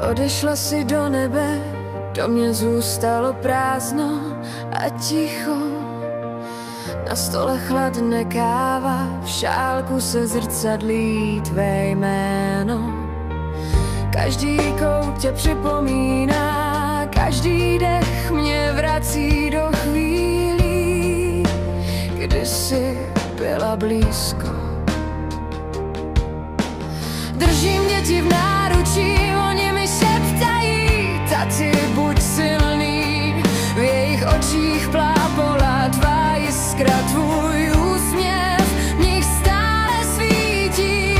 Odešla si do nebe, do mě zůstalo prázdno a ticho. Na stole chladne káva, v šálku se zrcadlí tvé jméno. Každý kout tě připomíná, každý dech mě vrací do chvílí, kdy jsi byla blízko. Držím děti v náručí, oni mi šeptají: tati, buď silný. V jejich očích plápola tvá jiskra, tvůj úsměv v nich stále svítí.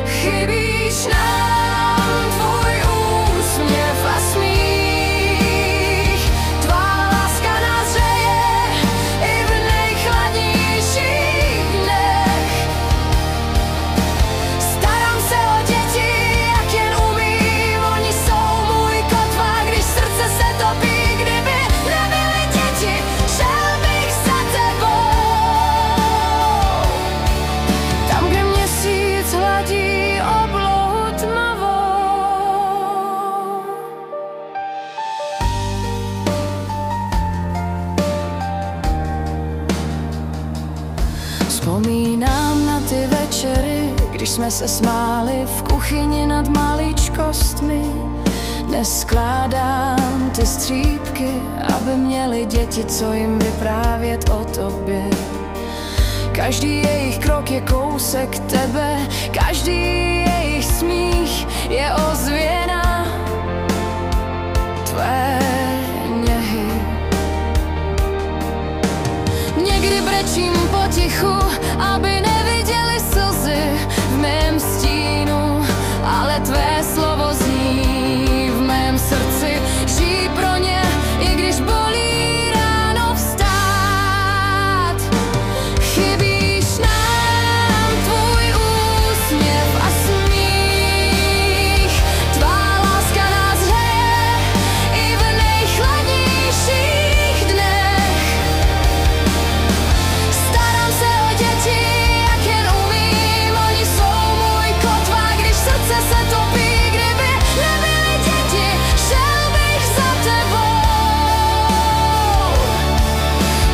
Chybíš nám, tvůj úsměv a smích. Tvá láska nás hřeje i v nejchladnějších dnech. Starám se o děti, jak jen umím, oni jsou můj kotva, když srdce se topí. Kdyby nebyly děti, šel bych za tebou. Tam, kde měsíc hladí oblohu tmavou. Vzpomínám na ty večery, když jsme se smáli v kuchyni nad maličkostmi. Neskládám ty střípky, aby měli děti, co jim vyprávět o tobě. Každý jejich krok je kousek tebe, každý jejich smích je ozvěna tvé něhy. Někdy brečím potichu, aby neviděli slzy v mém stínu, ale tvé slovo zní v mém srdci. Žij pro ně, i když bolí ráno vstát. Chybíš nám, tvůj úsměv a smích. Tvá láska nás hřeje i v nejchladnějších dnech. Starám se o děti, jak jen umím, oni jsou můj kotva, když srdce se topí. Kdyby nebyly děti, šel bych za tebou.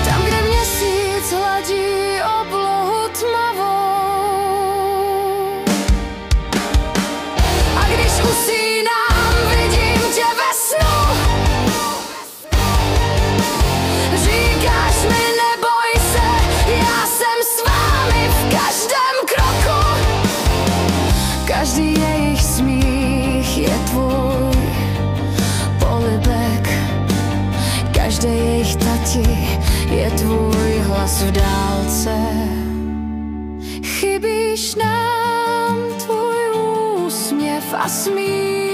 Tam, kde měsíc hladí oblohu tmavou. A když usínám, vidím tě ve snu. Říkáš mi, neboj se, já jsem s vámi v každém kroku. Každý jejich smích je tvůj polibek, každý jejich tati je tvůj hlas v dálce. Chybíš nám, tvůj úsměv a smích.